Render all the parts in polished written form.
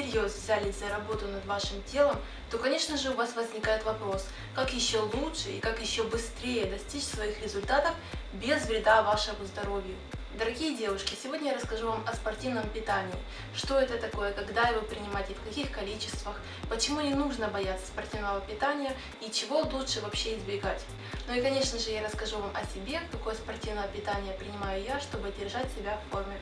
всерьез взялись за работу над вашим телом, то, конечно же, у вас возникает вопрос, как еще лучше и как еще быстрее достичь своих результатов без вреда вашему здоровью. Дорогие девушки, сегодня я расскажу вам о спортивном питании. Что это такое, когда его принимать и в каких количествах, почему не нужно бояться спортивного питания и чего лучше вообще избегать. Ну и, конечно же, я расскажу вам о себе, какое спортивное питание принимаю я, чтобы держать себя в форме.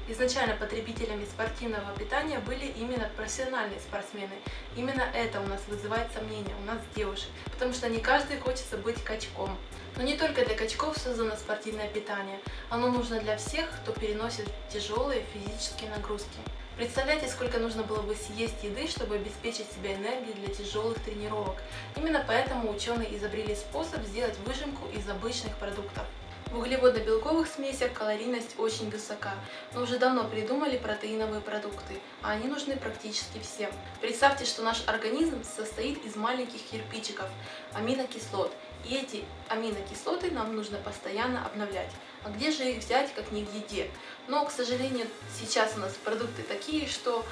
Изначально потребителями спортивного питания были именно профессиональные спортсмены. Именно это у нас вызывает сомнения, у нас девушек, потому что не каждый хочется быть качком. Но не только для качков создано спортивное питание, оно нужно для всех, кто переносит тяжелые физические нагрузки. Представляете, сколько нужно было бы съесть еды, чтобы обеспечить себе энергией для тяжелых тренировок. Именно поэтому ученые изобрели способ сделать выжимку из обычных продуктов. В углеводно-белковых смесях калорийность очень высока, но уже давно придумали протеиновые продукты, а они нужны практически всем. Представьте, что наш организм состоит из маленьких кирпичиков, аминокислот, и эти аминокислоты нам нужно постоянно обновлять. А где же их взять, как не в еде? Но, к сожалению, сейчас у нас продукты такие, что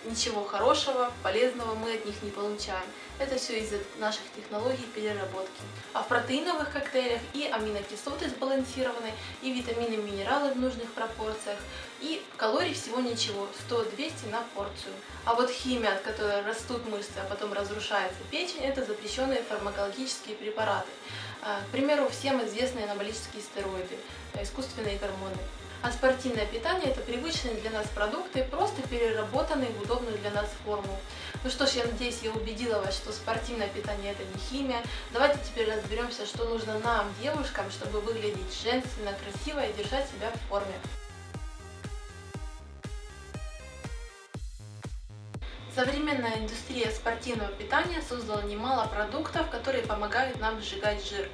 ничего хорошего, полезного мы от них не получаем. Это все из-за наших технологий переработки. А в протеиновых коктейлях и аминокислоты сбалансированы, и витамины, и минералы в нужных пропорциях, и калорий всего ничего, 100-200 на порцию. А вот химия, от которой растут мышцы, а потом разрушается печень, это запрещенные фармакологические препараты. К примеру, всем известные анаболические стероиды, искусственные гормоны. А спортивное питание – это привычные для нас продукты, просто переработанные в удобную для нас форму. Ну что ж, я надеюсь, я убедила вас, что спортивное питание – это не химия. Давайте теперь разберемся, что нужно нам, девушкам, чтобы выглядеть женственно, красиво и держать себя в форме. Современная индустрия спортивного питания создала немало продуктов, которые помогают нам сжигать жир.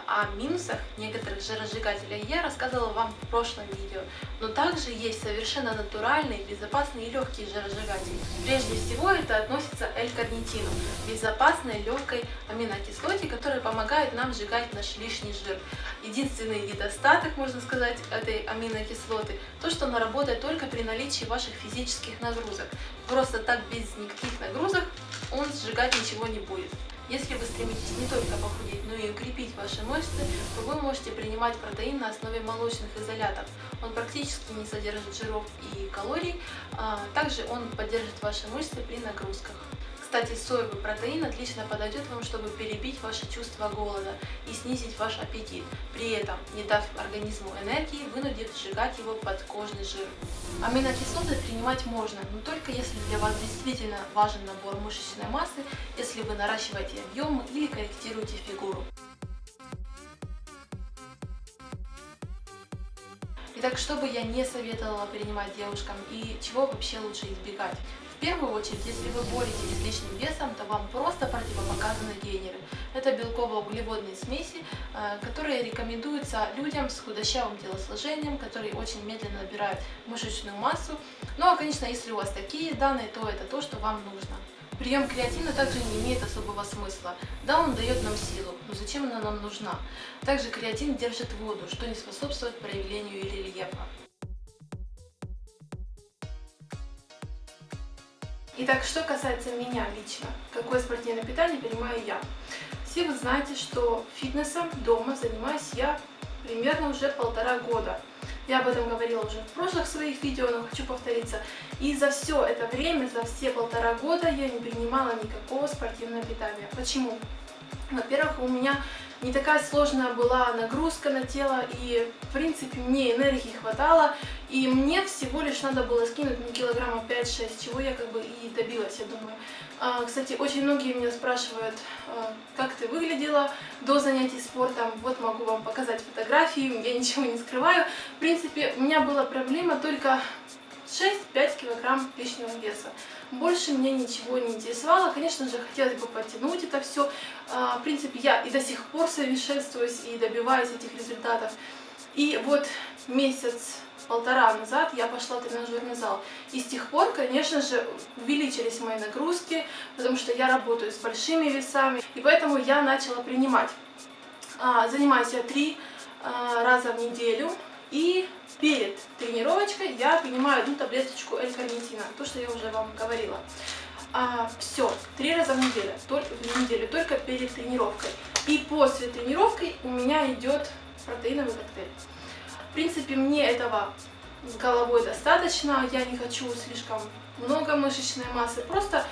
О минусах некоторых жиросжигателей я рассказывала вам в прошлом видео, но также есть совершенно натуральные, безопасные и легкие жиросжигатели. Прежде всего это относится к L-карнитину, безопасной легкой аминокислоте, которая помогает нам сжигать наш лишний жир. Единственный недостаток, можно сказать, этой аминокислоты – то, что она работает только при наличии ваших физических нагрузок. Просто так без никаких нагрузок он сжигать ничего не будет. Если вы стремитесь не только похудеть, но и укрепить ваши мышцы, то вы можете принимать протеин на основе молочных изолятов. Он практически не содержит жиров и калорий, также он поддержит ваши мышцы при нагрузках. Кстати, соевый протеин отлично подойдет вам, чтобы перебить ваше чувство голода и снизить ваш аппетит, при этом не дав организму энергии, вынудив сжигать его подкожный жир. Аминокислоты принимать можно, но только если для вас действительно важен набор мышечной массы, если вы наращиваете объемы или корректируете фигуру. Итак, что бы я не советовала принимать девушкам и чего вообще лучше избегать? В первую очередь, если вы боретесь с лишним весом, то вам просто противопоказаны гейнеры. Это белково-углеводные смеси, которые рекомендуются людям с худощавым телосложением, которые очень медленно набирают мышечную массу. Ну а, конечно, если у вас такие данные, то это то, что вам нужно. Прием креатина также не имеет особого смысла. Да, он дает нам силу, но зачем она нам нужна? Также креатин держит воду, что не способствует проявлению рельефа. Итак, что касается меня лично, какое спортивное питание принимаю я? Все вы знаете, что фитнесом дома занимаюсь я примерно уже 1,5 года. Я об этом говорила уже в прошлых своих видео, но хочу повториться. И за все это время, за все 1,5 года я не принимала никакого спортивного питания. Почему? Во-первых, у меня не такая сложная была нагрузка на тело, и в принципе мне энергии хватало, и мне всего лишь надо было скинуть килограмма 5-6, чего я как бы и добилась, я думаю. Кстати, очень многие меня спрашивают, как ты выглядела до занятий спортом. Вот могу вам показать фотографии, я ничего не скрываю. В принципе, у меня была проблема только 6-5 килограмм лишнего веса. Больше меня ничего не интересовало. Конечно же, хотелось бы подтянуть это все. В принципе, я и до сих пор совершенствуюсь и добиваюсь этих результатов. И вот месяц-полтора назад я пошла в тренажерный зал. И с тех пор, конечно же, увеличились мои нагрузки, потому что я работаю с большими весами. И поэтому я начала принимать. Занимаюсь я 3 раза в неделю. И перед тренировочкой я принимаю одну таблеточку L-карнитина, то, что я уже вам говорила. Все, 3 раза в неделю, только перед тренировкой. И после тренировки у меня идет протеиновый коктейль. В принципе, мне этого с головой достаточно, я не хочу слишком много мышечной массы, просто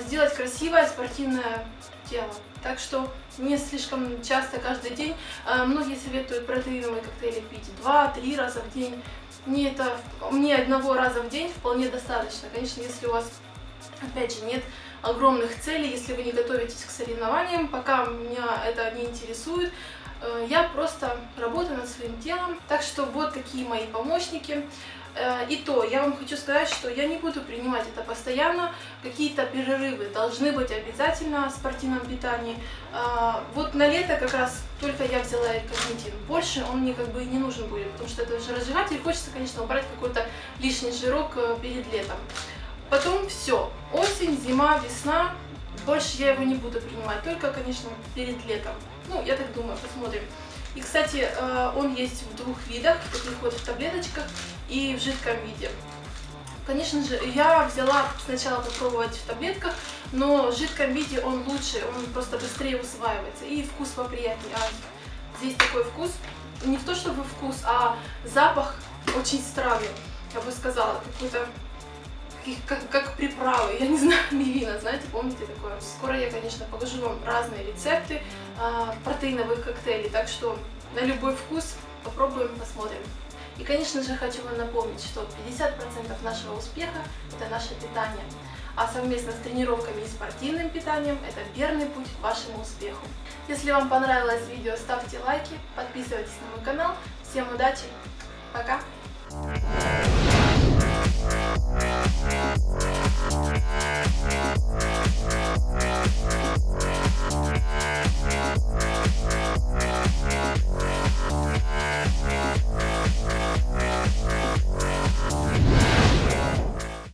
сделать красивое спортивное тело. Так что не слишком часто каждый день. Многие советуют протеиновые коктейли пить 2-3 раза в день. Мне одного раза в день вполне достаточно. Конечно, если у вас, опять же, нет огромных целей, если вы не готовитесь к соревнованиям, пока меня это не интересует, я просто работаю над своим телом. Так что вот такие мои помощники. И то, я вам хочу сказать, что я не буду принимать это постоянно. Какие-то перерывы должны быть обязательно в спортивном питании. Вот на лето как раз только я взяла L-карнитин. Больше он мне как бы и не нужен будет, потому что это жиросжигатель. Хочется, конечно, убрать какой-то лишний жирок перед летом. Потом все. Осень, зима, весна. Больше я его не буду принимать, только, конечно, перед летом. Ну, я так думаю, посмотрим. И, кстати, он есть в 2 видах, таких вот в таблеточках и в жидком виде. Конечно же, я взяла сначала попробовать в таблетках, но в жидком виде он лучше, он просто быстрее усваивается и вкус поприятнее. Здесь такой вкус, не то чтобы вкус, а запах очень странный, я бы сказала, какой-то как приправы, я не знаю, мивина, знаете, помните такое? Скоро я, конечно, покажу вам разные рецепты протеиновых коктейлей, так что на любой вкус попробуем, посмотрим. И, конечно же, хочу вам напомнить, что 50% нашего успеха – это наше питание, а совместно с тренировками и спортивным питанием – это верный путь к вашему успеху. Если вам понравилось видео, ставьте лайки, подписывайтесь на мой канал. Всем удачи, пока!